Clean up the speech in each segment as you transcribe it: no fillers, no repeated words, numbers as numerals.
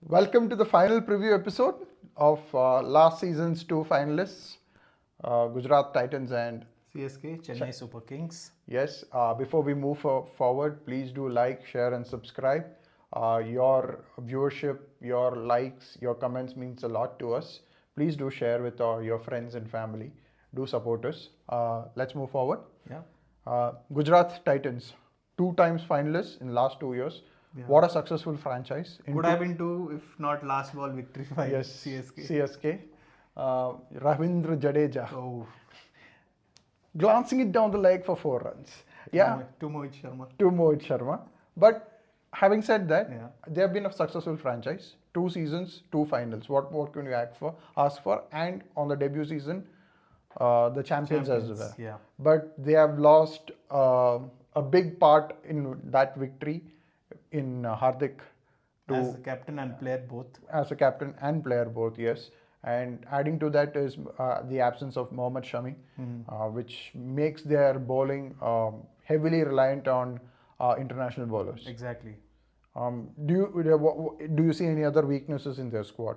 Welcome to the final preview episode of last season's two finalists, Gujarat Titans and CSK, Chennai Super Kings. yes. Before we move forward, please do like, share, and subscribe. Your viewership, your likes, your comments means a lot to us. Please do share with your friends and family. Do support us. Let's move forward. Yeah. Gujarat Titans, two times finalists in last 2 years. Yeah. What a successful franchise. Could have been two, if not last ball victory by Yes, CSK. CSK. Ravindra Jadeja Oh, glancing it down the leg for 4 runs. Yeah, to Mohit Sharma. to Mohit Sharma. But having said that, Yeah. they have been a successful franchise. 2 seasons, 2 finals. What can you ask for? And on the debut season, the champions as well. Yeah. But they have lost a big part in that victory in Hardik As the captain and player both. as a captain and player both, yes. And adding to that is the absence of Mohammad Shami, which makes their bowling heavily reliant on international bowlers. Exactly. Do you see any other weaknesses in their squad?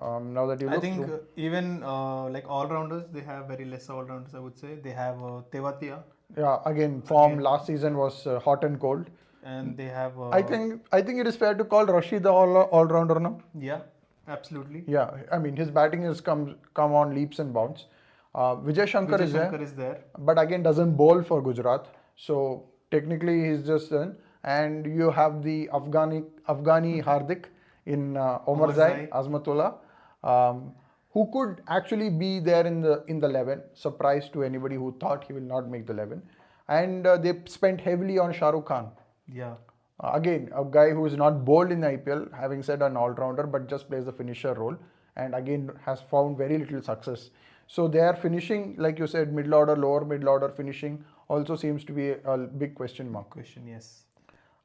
Now that you I look think through, even like all rounders, they have very less all rounders. I would say they have Tewatia, yeah, again, form last season was hot and cold. and they have. I think it is fair to call Rashid the all rounder now. Yeah, absolutely. Yeah, I mean his batting has come on leaps and bounds. Vijay Shankar Vijay is there. Shankar is there. But again doesn't bowl for Gujarat. So technically he's just done. And you have the Afghani Hardik in Omarzai Azmatullah, who could actually be there in the 11. Surprise to anybody who thought he will not make the 11. And they spent heavily on Shah Rukh Khan. Yeah. Again, a guy who is not bowled in IPL, having said an all-rounder, but just plays the finisher role, and again has found very little success. So they are finishing, like you said, middle order, lower middle order finishing also seems to be a big question mark. Question, yes.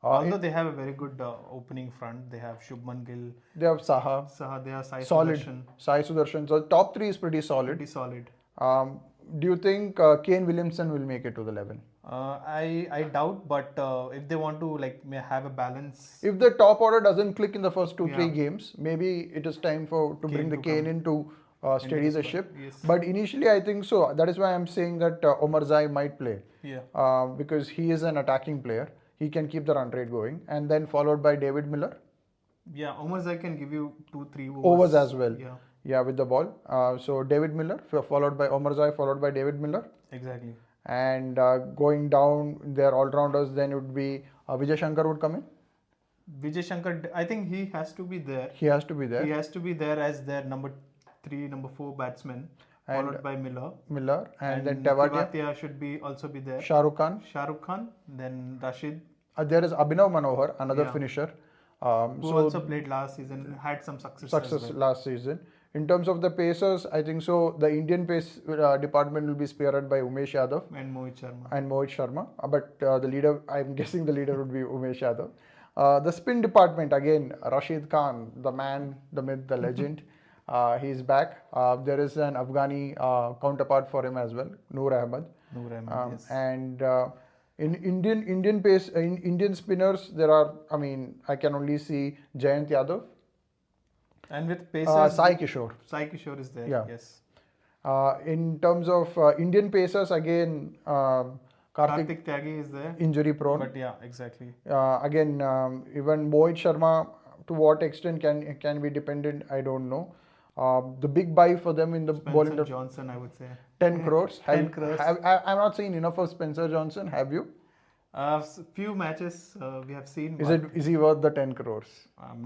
Although they have a very good opening front, they have Shubman Gill, They have Saha, they have Sai solid, Sudarshan, Sai Sudarshan. So top three is pretty solid. pretty solid. Do you think Kane Williamson will make it to the 11? I doubt, but if they want to like may have a balance, If the top order doesn't click in the first two, Yeah. 3 games, maybe it is time to bring the to Kane come in to steady the the squad. ship. Yes. But initially, I think so. That is why I'm saying that Omarzai might play Yeah. because he is an attacking player. He can keep the run rate going, and then followed by David Miller Yeah, Omar Zai can give you 2-3 overs as well. Yeah, Yeah, with the ball. So David Miller followed by Omarzai, followed by David Miller. exactly. And going down their all-rounders, then it would be Vijay Shankar would come in. Vijay Shankar, I think he has to be there. He has to be there. He has to be there as their number 3, number 4 batsman, And followed by Miller. Miller and then Tewatia, Tewatia should be also be there. Shah Rukh Khan. Shah Rukh Khan, then Rashid, There is Abhinav Manohar, another Yeah. finisher. who also played last season, had some success. Success As well. last season. In terms of the pacers, I think so. The Indian pace department will be spearheaded by Umesh Yadav And Mohit Sharma. and Mohit Sharma. But the leader, I'm guessing the leader would be Umesh Yadav. The spin department again, Rashid Khan, the man, the myth, the legend. He's back. There is an Afghani counterpart for him as well, Noor Ahmed. Noor Ahmed, yes. And in Indian pace, in Indian spinners, there are. I mean, I can only see Jayant Yadav, And with pacers, Sai Kishore. Sai Kishore is there. Yeah. Yes. In terms of Indian pacers, again, Karthik Karthik Tyagi is there. injury prone. But yeah, exactly. Again, even Mohit Sharma, to what extent can be dependent, I don't know. The big buy for them in the bowling, Spencer Johnson, I would say. 10 crores. 10 crores. I'm not seeing enough of Spencer Johnson. Have you? Few matches we have seen. Is he worth the 10 crores?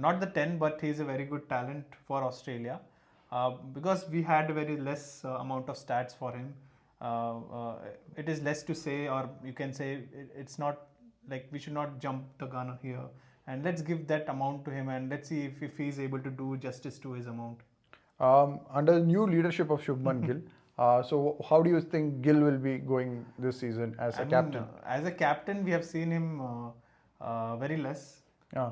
Not the 10, but he's a very good talent for Australia. Because we had a very less amount of stats for him. It is less to say, or you can say it's not like we should not jump the gun here. And let's give that amount to him, and let's see if he's able to do justice to his amount. Under the new leadership of Shubman Gill, so how do you think Gill will be going this season as a captain? As a captain, we have seen him very less. Yeah,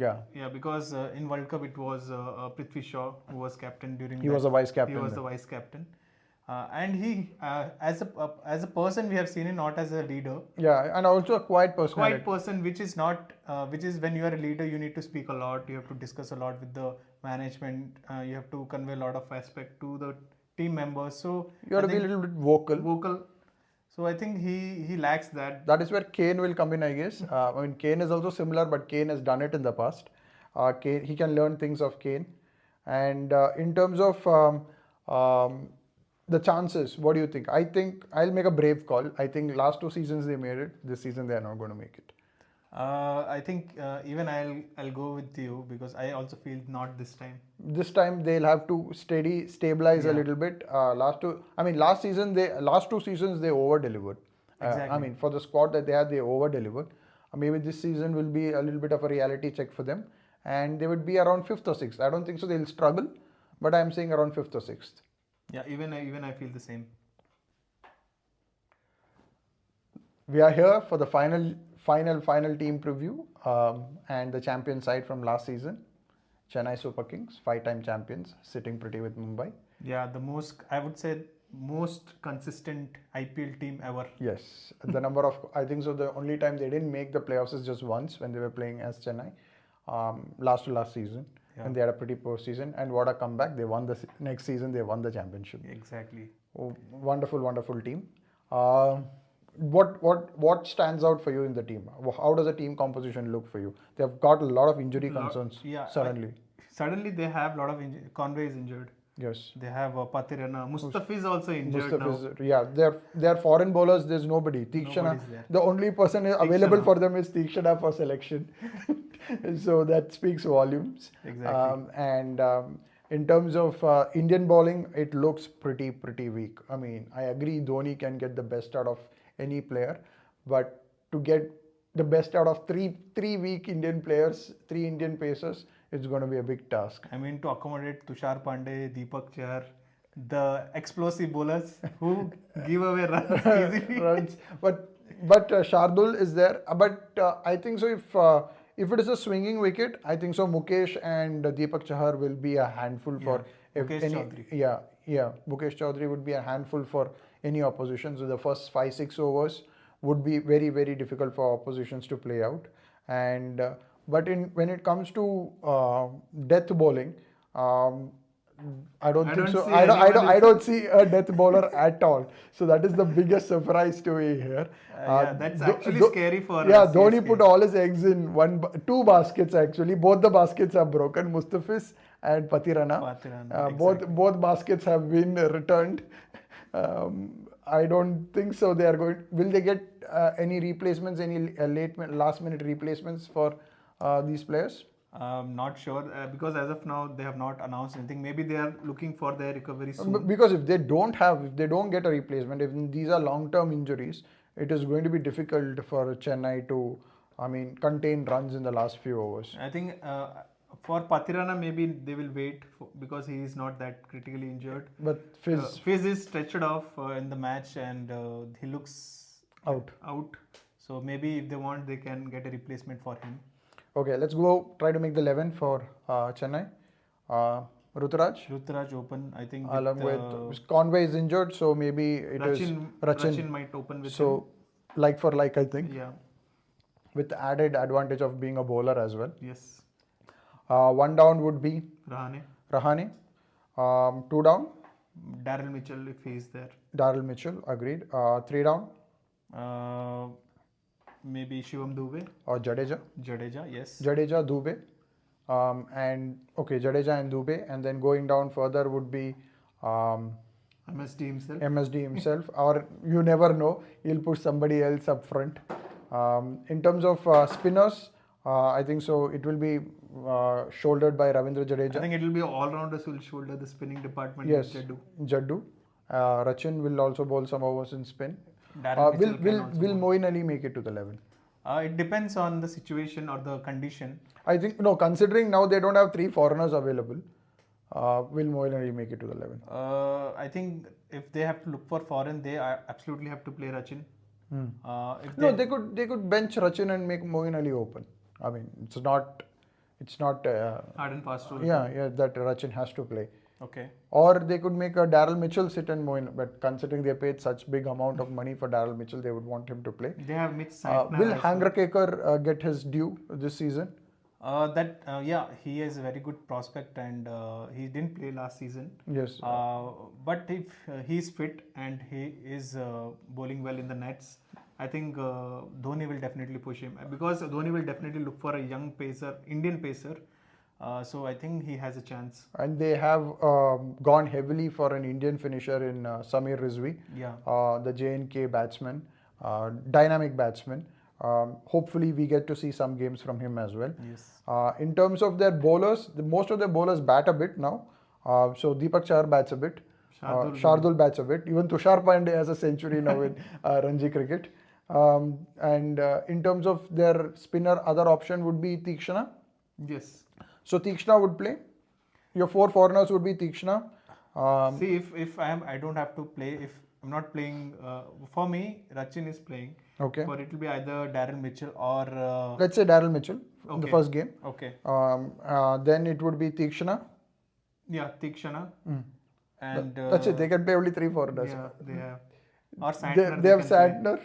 yeah. Yeah, because in World Cup it was Prithvi Shaw who was captain during. He was a vice captain He was then. the vice captain. And he, as a person, we have seen him not as a leader. Yeah, and also a quiet personality. Quiet person, which is not, which is when you are a leader, you need to speak a lot. You have to discuss a lot with the management. You have to convey a lot of aspect to the team members. So You have to be a little bit vocal. vocal. So I think he lacks that. That is where Kane will come in, I guess. I mean, Kane is also similar, but Kane has done it in the past. Kane, he can learn things of Kane. And in terms of the chances, what do you think? I think I'll make a brave call. I think last 2 seasons they made it. This season they are not going to make it. I think even I'll go with you, because I also feel not this time. This time they'll have to stabilize a little bit. Last 2 seasons they over delivered. Exactly. I mean, for the squad that they had, they over delivered. Maybe this season will be a little bit of a reality check for them, and they would be around 5th or 6th. I don't think so they'll struggle, but I'm saying around 5th or 6th. Yeah, even I feel the same. We are here for the final team preview and the champion side from last season, Chennai Super Kings, 5-time champions, sitting pretty with Mumbai. Yeah, I would say most consistent IPL team ever. Yes, the number of, I think so, the only time they didn't make the playoffs is just once when they were playing as Chennai, last season. Yeah. And they had a pretty poor season, and what a comeback. They won the next season, they won the championship. Exactly. Oh, wonderful team. What stands out for you in the team? How does the team composition look for you? They have got a lot of injury concerns suddenly. Suddenly they have a lot of Conway is injured. Yes. They have Patirana. Mustafi is also injured now. Yeah, they're foreign bowlers. There's nobody. Theekshana, the only person available for them is Theekshana for selection. So that speaks volumes. Exactly. And in terms of Indian bowling, it looks pretty weak. I mean, I agree Dhoni can get the best out of any player, but to get the best out of three weak Indian players, 3 Indian pacers, it's going to be a big task. I mean, to accommodate Tushar Pandey, Deepak Chahar, the explosive bowlers who give away runs easily. But Shardul is there. But I think so if it is a swinging wicket, I think so Mukesh and Deepak Chahar will be a handful for Mukesh Chaudhary. Yeah. Mukesh Chaudhary would be a handful for any opposition. So the first 5-6 overs would be very difficult for oppositions to play out. And but when it comes to death bowling, I don't think so. I don't see a death bowler at all. So that is the biggest surprise to me here. That's actually scary for us. Yeah, Dhoni put all his eggs in 2 baskets actually. Both the baskets are broken. Mustafis and Patirana. Exactly. Both baskets have been returned. I don't think so. They are going. Will they get any replacements? Any last minute replacements for these players? Not sure, because as of now they have not announced anything. Maybe they are looking for their recovery soon. Because if they don't get a replacement, if these are long-term injuries, it is going to be difficult for Chennai to, contain runs in the last few overs. I think for Patirana maybe they will wait because he is not that critically injured. But Fizz is stretched off in the match, and he looks out. So maybe if they want, they can get a replacement for him. Okay, let's go try to make the 11 for Chennai. Ruturaj open, I think. Along with Conway is injured, so maybe Rachin might open with him. So, like for like, I think. Yeah. With the added advantage of being a bowler as well. Yes. 1 down would be Rahane. 2 down. Daryl Mitchell, if he is there. Daryl Mitchell, agreed. 3 down. Maybe Shivam Dube. Or Jadeja, yes. Jadeja, Dube. Jadeja and Dube. And then going down further would be MSD himself. Or you never know, he'll put somebody else up front. In terms of spinners, I think so it will be shouldered by Ravindra Jadeja. I think it will be all-rounders who will shoulder the spinning department. Yes, with Jaddu. Rachin will also bowl some overs in spin. Will Moeen Ali make it to the 11? It depends on the situation or the condition. I think, considering now they don't have 3 foreigners available, will Moeen Ali make it to the 11? I think if they have to look for foreign, they absolutely have to play Rachin. They could bench Rachin and make Moeen Ali open. I mean, it's not hard and fast rule. Yeah, that Rachin has to play. Okay. Or they could make a Daryl Mitchell sit and Moeen, but considering they paid such big amount of money for Daryl Mitchell, they would want him to play. They have Mitch Santner Will as well. Hangrakekar get his due this season? Yeah, he is a very good prospect, and he didn't play last season. Yes. But if he's fit and he is bowling well in the nets, I think Dhoni will definitely push him, because Dhoni will definitely look for a young pacer, Indian pacer. So I think he has a chance. And they have gone heavily for an Indian finisher in Samir Rizvi, Yeah. the J&K batsman, dynamic batsman. Hopefully, we get to see some games from him as well. Yes. In terms of their bowlers, most of their bowlers bat a bit now. So Deepak Chahar bats a bit. Shardul bats a bit. Even Tushar Pandey has a century now in Ranji cricket. And in terms of their spinner, other option would be Tikshana. Yes. So Tikshana would play. Your 4 foreigners would be Tikshana. See, if I don't have to play. If I'm not playing, for me, Rachin is playing. Okay. For it will be either Daryl Mitchell or. Let's say Daryl Mitchell in the Okay. first game. Okay. Then it would be Tikshana. Yeah, Tikshana. And That's it. They can play only 3 foreigners. yeah, they have. Or Santner. They have can play.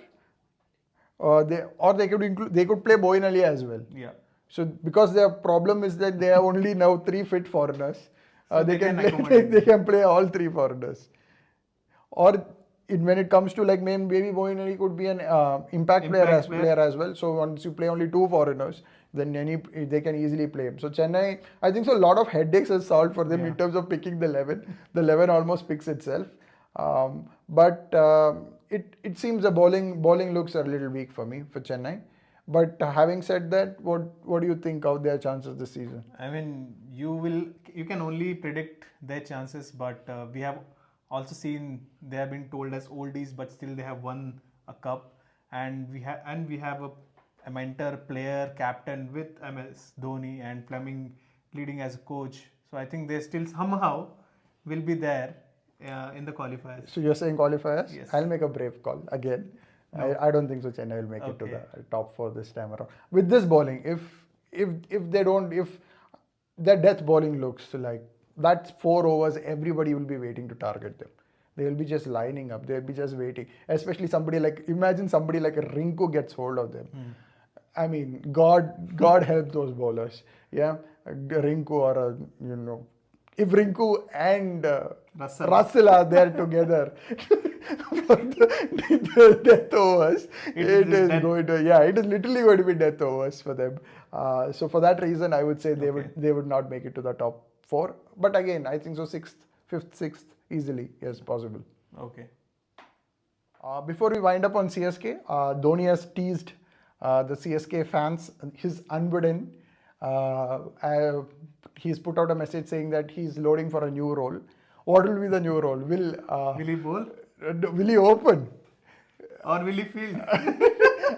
Santner. They could include. They could play Moeen Ali as well. Yeah. So because their problem is that they have only now 3 fit foreigners, So they they can can play. accommodate They can play all 3 foreigners. Or when it comes to like maybe Moeen Ali could be an impact player as well. So once you play only 2 foreigners, then they can easily play him. So Chennai, I think so. A lot of headaches is solved for them in terms of picking the 11. The 11 almost picks itself. But it seems the bowling looks a little weak for me for Chennai. But having said that, what do you think of their chances this season? I mean, you can only predict their chances, but we have also seen they have been told as oldies, but still they have won a cup, and we have a mentor, player, captain with MS Dhoni and Fleming leading as a coach. So I think they still somehow will be there in the qualifiers. So you're saying qualifiers? Yes. I'll make a brave call again. No. I don't think so. Chennai will make it to the top 4 this time around. With this bowling, if their death bowling looks like that's 4 overs, everybody will be waiting to target them. They will be just lining up. They'll be just waiting. Especially imagine somebody like a Rinku gets hold of them. I mean, God help those bowlers. Yeah, Rinku or if Rinku and Russell are there together for the death overs, it is literally going to be death overs for them. So for that reason, I would say they would not make it to the top 4. But again, I think so 6th, 5th, 6th easily is possible. Okay. Before we wind up on CSK, Dhoni has teased the CSK fans. He's unbidden. He's put out a message saying that he's loading for a new role. What will be the new role? Will he bowl? Will he open? Or will he field?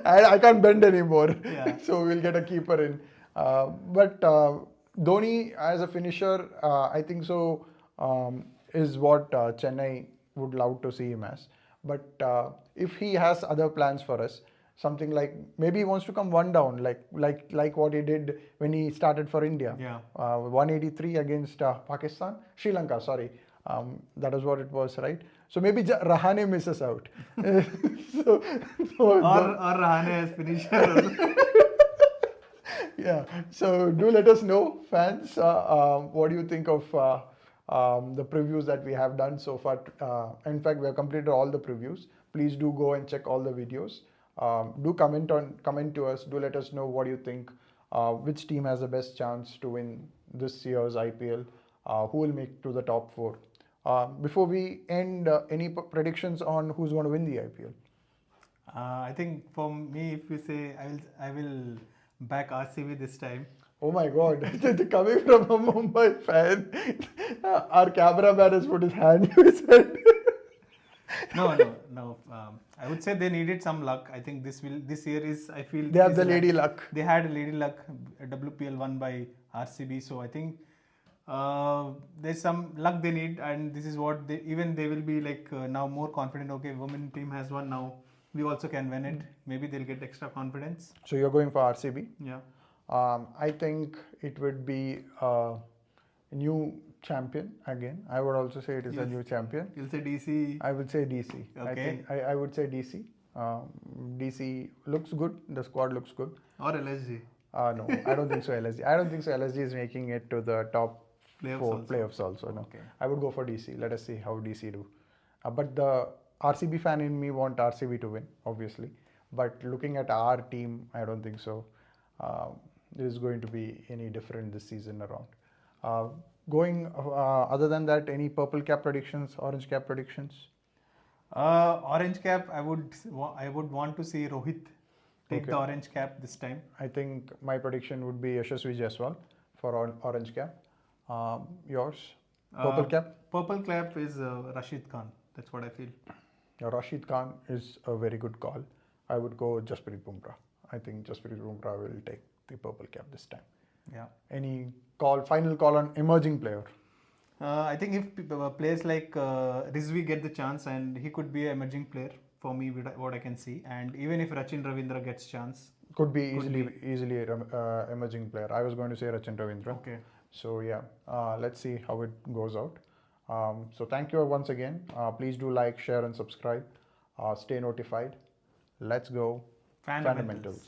I can't bend anymore. Yeah. So we'll get a keeper in. But Dhoni as a finisher, I think so, is what Chennai would love to see him as. But if he has other plans for us, something like maybe he wants to come one down, like what he did when he started for India. Yeah. 183 against Sri Lanka. Sorry, that is what it was, right? So maybe Rahane misses out. or Rahane as finisher. Yeah. So do let us know, fans. What do you think of the previews that we have done so far? In fact, we have completed all the previews. Please do go and check all the videos. Do comment to us. Do let us know what you think. Which team has the best chance to win this year's IPL? Who will make to the top 4? Before we end, any predictions on who's going to win the IPL? I think for me, if you say I will back RCB this time. Oh my God! Coming from a Mumbai fan, our cameraman has put his hand to his head. No. I would say they needed some luck. I think this year is. I feel they have the lady luck. They had lady luck. WPL won by RCB, so I think there's some luck they need, and this is what they will be like now more confident. Okay, women team has won now. We also can win it. Maybe they'll get extra confidence. So you're going for RCB? Yeah. I think it would be new champion again. I would also say it is a new champion. You'll say DC. I would say DC. Okay. I would say DC. DC looks good. The squad looks good. Or LSG. No, I don't think so. LSG. I don't think so. LSG is making it to the top playoffs also. No, Okay. I would go for DC. Let us see how DC do. But the RCB fan in me want RCB to win, obviously. But looking at our team, I don't think so. It is going to be any different this season around. Other than that, any purple cap predictions, orange cap predictions? Orange cap, I would want to see Rohit take the orange cap this time. I think my prediction would be Yashasvi Jaiswal for orange cap. Yours? Purple cap? Purple cap is Rashid Khan. That's what I feel. Rashid Khan is a very good call. I would go Jasprit Bumrah. I think Jasprit Bumrah will take the purple cap this time. Yeah. Any final call on emerging player? I think if players like Rizvi get the chance, and he could be an emerging player for me, what I can see. And even if Rachin Ravindra gets chance, could be easily emerging player. I was going to say Rachin Ravindra. Okay. So yeah, let's see how it goes out. So thank you once again. Please do like, share, and subscribe. Stay notified. Let's go. Fundamentals.